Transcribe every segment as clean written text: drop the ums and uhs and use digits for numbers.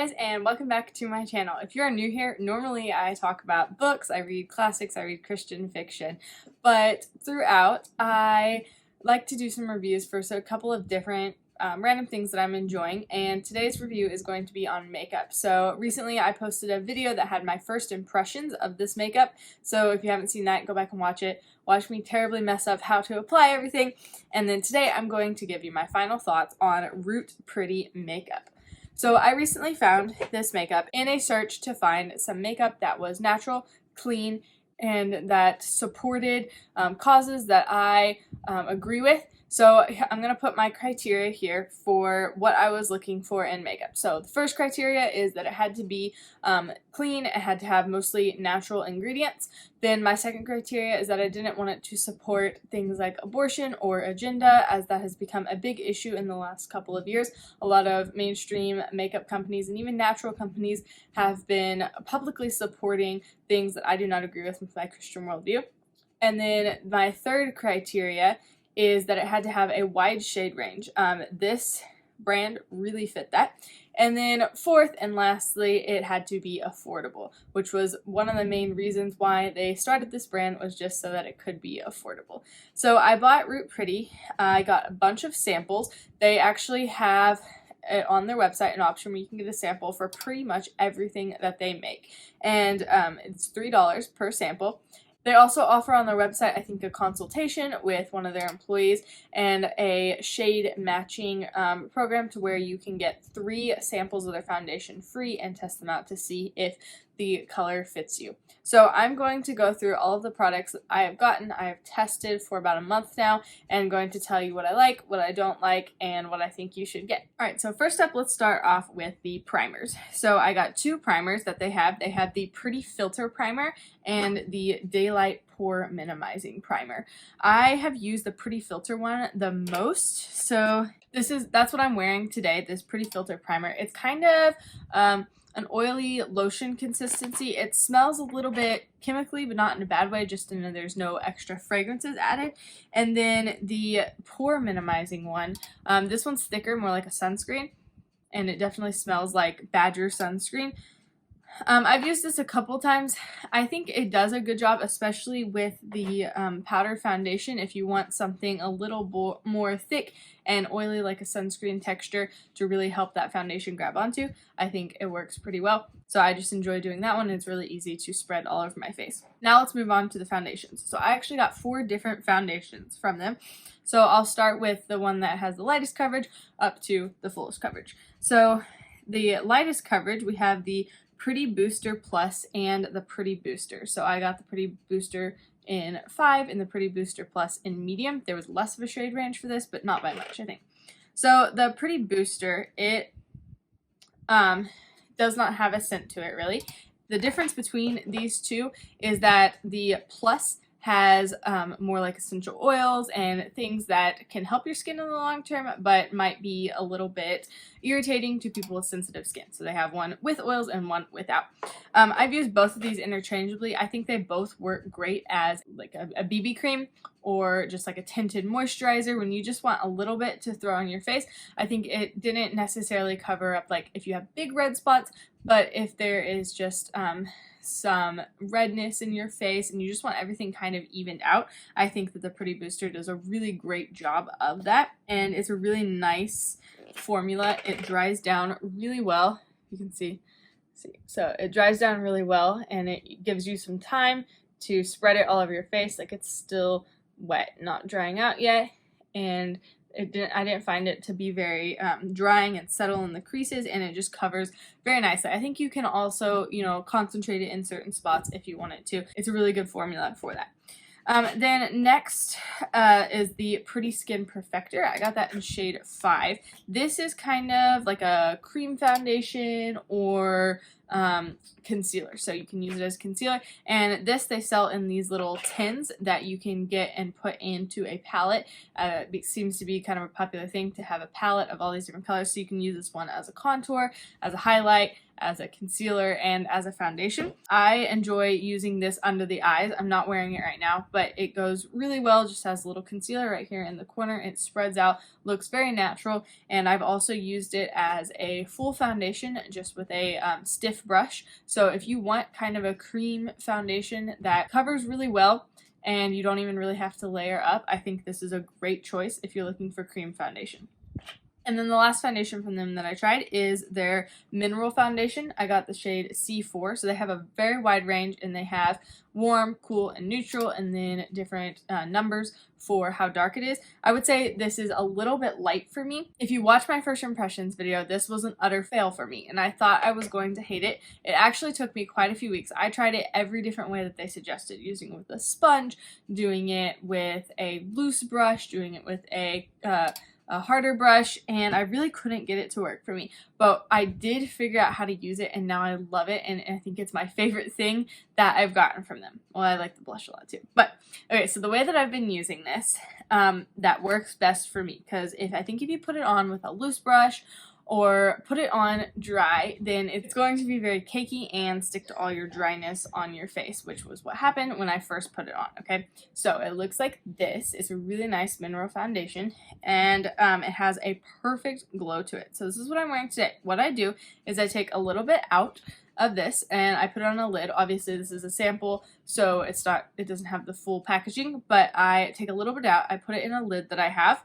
guys, and welcome back to my channel. If you're new here, normally I talk about books, I read classics, I read Christian fiction, but throughout I like to do some reviews for a couple of different random things that I'm enjoying, and today's review is going to be on makeup. So recently I posted a video that had my first impressions of this makeup, so if you haven't seen that, go back and watch it. Watch me terribly mess up how to apply everything, and then today I'm going to give you my final thoughts on Root Pretty makeup. So I recently found this makeup in a search to find some makeup that was natural, clean, and that supported causes that I agree with. So I'm going to put my criteria here for what I was looking for in makeup. So the first criteria is that it had to be clean, it had to have mostly natural ingredients. Then my second criteria is that I didn't want it to support things like abortion or agenda, as that has become a big issue in the last couple of years. A lot of mainstream makeup companies and even natural companies have been publicly supporting things that I do not agree with my Christian worldview. And then my third criteria is that it had to have a wide shade range. This brand really fit that. And then fourth and lastly, it had to be affordable, which was one of the main reasons why they started this brand, was just so that it could be affordable. So I bought Root Pretty. I got a bunch of samples. They actually have on their website an option where you can get a sample for pretty much everything that they make. And it's $3 per sample. They also offer on their website, I think, a consultation with one of their employees and a shade matching program to where you can get 3 samples of their foundation free and test them out to see if the color fits you. So I'm going to go through all of the products that I have gotten. I have tested for about a month now and going to tell you what I like, what I don't like, and what I think you should get. Alright, so first up, let's start off with the primers. So I got 2 primers that they have. They have the Pretty Filter Primer and the Daylight Pore Minimizing Primer. I have used the Pretty Filter one the most, so that's what I'm wearing today, this Pretty Filter Primer. It's kind of an oily lotion consistency. It smells a little bit chemically, but not in a bad way, just in that there's no extra fragrances added. And then the pore minimizing one, this one's thicker, more like a sunscreen, and it definitely smells like Badger sunscreen. I've used this a couple times. I think it does a good job, especially with the powder foundation. If you want something a little more thick and oily, like a sunscreen texture, to really help that foundation grab onto, I think it works pretty well. So I just enjoy doing that one. It's really easy to spread all over my face. Now let's move on to the foundations. So I actually got 4 different foundations from them. So I'll start with the one that has the lightest coverage up to the fullest coverage. So the lightest coverage, we have the Pretty Booster Plus and the Pretty Booster. So I got the Pretty Booster in 5 and the Pretty Booster Plus in medium. There was less of a shade range for this, but not by much, I think. So the Pretty Booster, it does not have a scent to it, really. The difference between these two is that the Plus has more like essential oils and things that can help your skin in the long term, but might be a little bit irritating to people with sensitive skin. So they have one with oils and one without. I've used both of these interchangeably. I think they both work great as like a BB cream or just like a tinted moisturizer when you just want a little bit to throw on your face. I think it didn't necessarily cover up like if you have big red spots, but if there is just some redness in your face and you just want everything kind of evened out, I think that the Pretty Booster does a really great job of that, and it's a really nice formula. It dries down really well. You can see. So it dries down really well, and it gives you some time to spread it all over your face. Like, it's still wet, not drying out yet, and I didn't find it to be very drying and settle in the creases, and it just covers very nicely. I think you can also, concentrate it in certain spots if you wanted to. It's a really good formula for that. Then next is the Pretty Skin Perfector. I got that in shade 5. This is kind of like a cream foundation or concealer. So you can use it as concealer. And this they sell in these little tins that you can get and put into a palette. It seems to be kind of a popular thing to have a palette of all these different colors. So you can use this one as a contour, as a highlight, as a concealer, and as a foundation. I enjoy using this under the eyes. I'm not wearing it right now, but it goes really well. Just has a little concealer right here in the corner. It spreads out, looks very natural, and I've also used it as a full foundation just with a stiff brush. So if you want kind of a cream foundation that covers really well and you don't even really have to layer up, I think this is a great choice if you're looking for cream foundation. And then the last foundation from them that I tried is their mineral foundation. I got the shade C4, so they have a very wide range, and they have warm, cool, and neutral, and then different numbers for how dark it is. I would say this is a little bit light for me. If you watch my first impressions video, this was an utter fail for me, and I thought I was going to hate it. It actually took me quite a few weeks. I tried it every different way that they suggested, using it with a sponge, doing it with a loose brush, doing it with a harder brush, and I really couldn't get it to work for me. But I did figure out how to use it, and now I love it, and I think it's my favorite thing that I've gotten from them. Well, I like the blush a lot too. But, okay, so the way that I've been using this, that works best for me, because if you put it on with a loose brush or put it on dry, then it's going to be very cakey and stick to all your dryness on your face, which was what happened when I first put it on, okay? So it looks like this. It's a really nice mineral foundation, and it has a perfect glow to it. So this is what I'm wearing today. What I do is I take a little bit out of this and I put it on a lid. Obviously this is a sample, so it doesn't have the full packaging, but I take a little bit out, I put it in a lid that I have,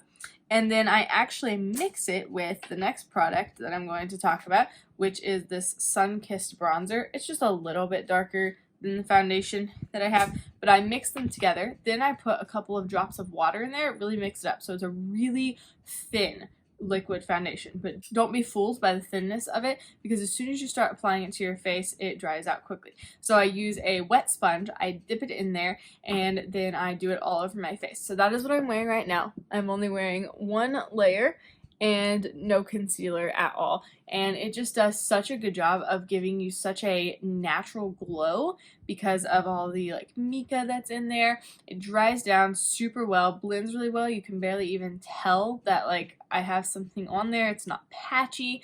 and then I actually mix it with the next product that I'm going to talk about, which is this Sun-Kissed bronzer. It's just a little bit darker than the foundation that I have, but I mix them together. Then I put a couple of drops of water in there, really mix it up. So it's a really thin liquid foundation, but don't be fooled by the thinness of it, because as soon as you start applying it to your face, it dries out quickly. So I use a wet sponge, I dip it in there, and then I do it all over my face. So that is what I'm wearing right now. I'm only wearing one layer and no concealer at all, and it just does such a good job of giving you such a natural glow because of all the like mica that's in there. It dries down super well, blends really well. You can barely even tell that like I have something on there. It's not patchy.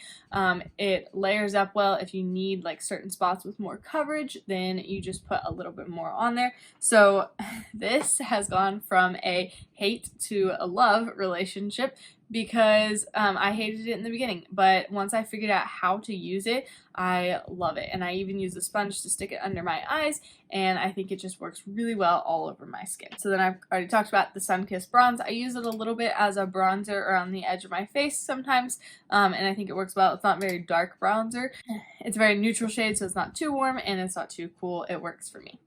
It layers up well. If you need like certain spots with more coverage, then you just put a little bit more on there. So this has gone from a hate to a love relationship, because I hated it in the beginning, but once I figured out how to use it, I love it. And I even use a sponge to stick it under my eyes, and I think it just works really well all over my skin. So then I've already talked about the Sun-Kissed bronze. I use it a little bit as a bronzer around the edge of my face sometimes, and I think it works well. It's not very dark bronzer. It's a very neutral shade, so it's not too warm and it's not too cool. It works for me.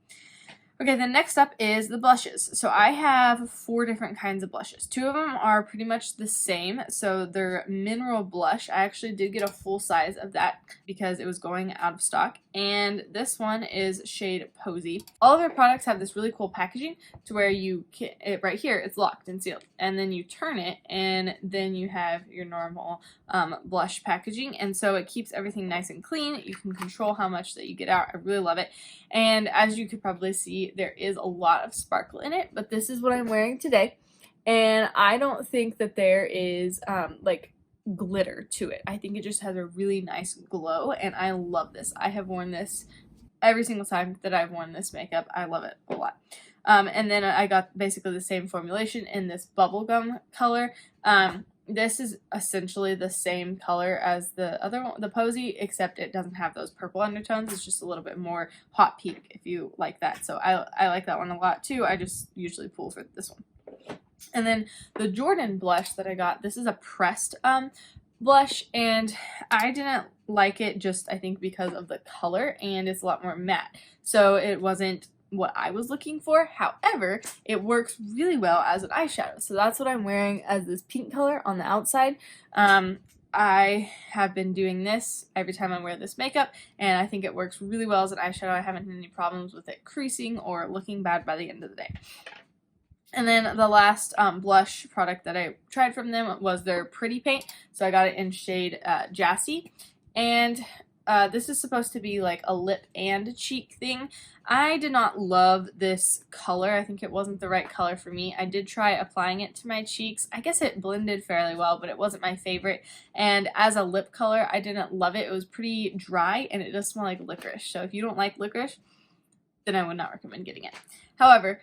Okay, then next up is the blushes. So I have 4 different kinds of blushes. 2 of them are pretty much the same. So they're mineral blush. I actually did get a full size of that because it was going out of stock. And this one is shade Posy. All of their products have this really cool packaging to where you can, right here, it's locked and sealed. And then you turn it, and then you have your normal blush packaging. And so it keeps everything nice and clean. You can control how much that you get out. I really love it. And as you could probably see, there is a lot of sparkle in it, but this is what I'm wearing today. And I don't think that there is like glitter to it. I think it just has a really nice glow, and I love this. I have worn this every single time that I've worn this makeup. I love it a lot. And then I got basically the same formulation in this bubblegum color. This is essentially the same color as the other one, the Posy, except it doesn't have those purple undertones. It's just a little bit more hot pink if you like that. So I like that one a lot too. I just usually pull for this one. And then the Jordan blush that I got, this is a pressed blush, and I didn't like it just, I think, because of the color, and it's a lot more matte. So it wasn't what I was looking for. However, it works really well as an eyeshadow. So that's what I'm wearing as this pink color on the outside. I have been doing this every time I wear this makeup, and I think it works really well as an eyeshadow. I haven't had any problems with it creasing or looking bad by the end of the day. And then the last blush product that I tried from them was their Pretty Paint. So I got it in shade Jassy. And this is supposed to be like a lip and cheek thing. I did not love this color. I think it wasn't the right color for me. I did try applying it to my cheeks. I guess it blended fairly well, but it wasn't my favorite. And as a lip color, I didn't love it. It was pretty dry, and it does smell like licorice. So if you don't like licorice, then I would not recommend getting it. However,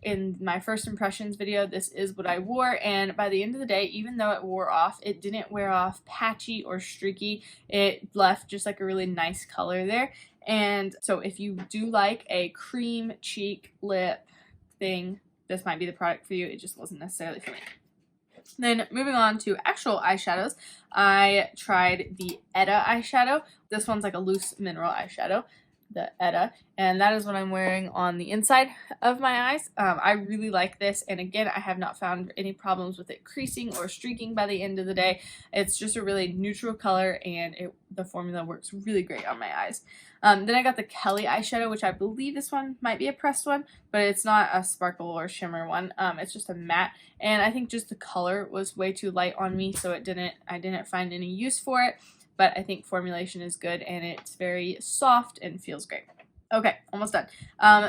in my first impressions video, this is what I wore, and by the end of the day, even though it wore off, it didn't wear off patchy or streaky. It left just like a really nice color there. And so if you do like a cream cheek lip thing, this might be the product for you. It just wasn't necessarily for me. Then moving on to actual eyeshadows, I tried the Etta eyeshadow. This one's like a loose mineral eyeshadow, the Etta, and that is what I'm wearing on the inside of my eyes. I really like this, and again, I have not found any problems with it creasing or streaking by the end of the day. It's just a really neutral color, and the formula works really great on my eyes. Then I got the Kelly eyeshadow, which I believe this one might be a pressed one, but it's not a sparkle or shimmer one. It's just a matte, and I think just the color was way too light on me, so I didn't find any use for it. But I think formulation is good, and it's very soft and feels great. Okay, almost done.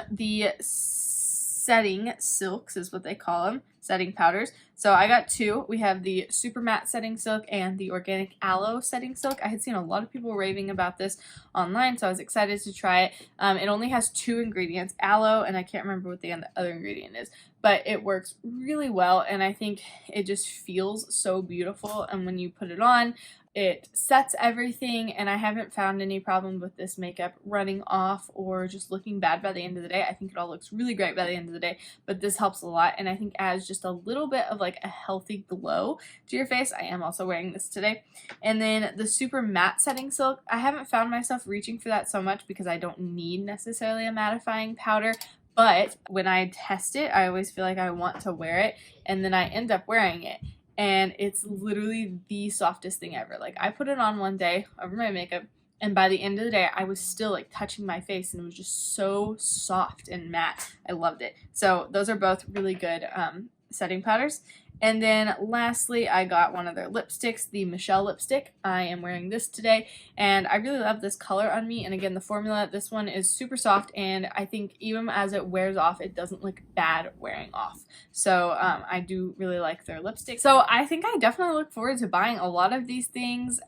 The setting silks is what they call them, setting powders. So I got two. We have the Super Matte Setting Silk and the Organic Aloe Setting Silk. I had seen a lot of people raving about this online, so I was excited to try it. It only has 2 ingredients, aloe, and I can't remember what the other ingredient is, but it works really well, and I think it just feels so beautiful, and when you put it on, it sets everything, and I haven't found any problem with this makeup running off or just looking bad by the end of the day. I think it all looks really great by the end of the day, but this helps a lot, and I think adds just a little bit of like a healthy glow to your face. I am also wearing this today. And then the Super Matte Setting Silk, I haven't found myself reaching for that so much because I don't need necessarily a mattifying powder, but when I test it, I always feel like I want to wear it, and then I end up wearing it. And it's literally the softest thing ever. Like, I put it on one day over my makeup, and by the end of the day, I was still like touching my face, and it was just so soft and matte. I loved it. So those are both really good setting powders. And then lastly, I got one of their lipsticks, the Michelle lipstick. I am wearing this today, and I really love this color on me. And again, the formula, this one is super soft, and I think even as it wears off, it doesn't look bad wearing off. So I do really like their lipstick. So I think I definitely look forward to buying a lot of these things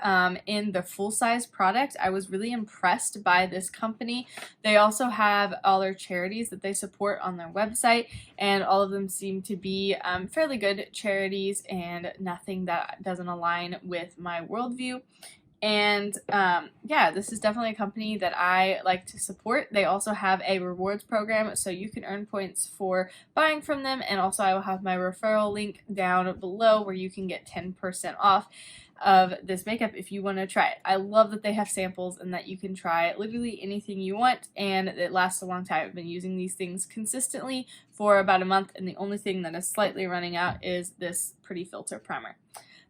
in the full-size product. I was really impressed by this company. They also have all their charities that they support on their website, and all of them seem to be fairly good charities and nothing that doesn't align with my worldview. And yeah, this is definitely a company that I like to support. They also have a rewards program, so you can earn points for buying from them, and also I will have my referral link down below where you can get 10% off of this makeup if you want to try it. I love that they have samples and that you can try literally anything you want, and it lasts a long time. I've been using these things consistently for about a month, and the only thing that is slightly running out is this Pretty Filter primer.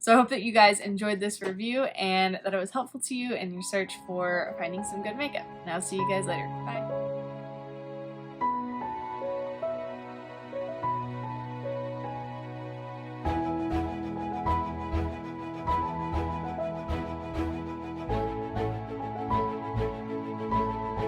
So I hope that you guys enjoyed this review and that it was helpful to you in your search for finding some good makeup. And I'll see you guys later. Bye!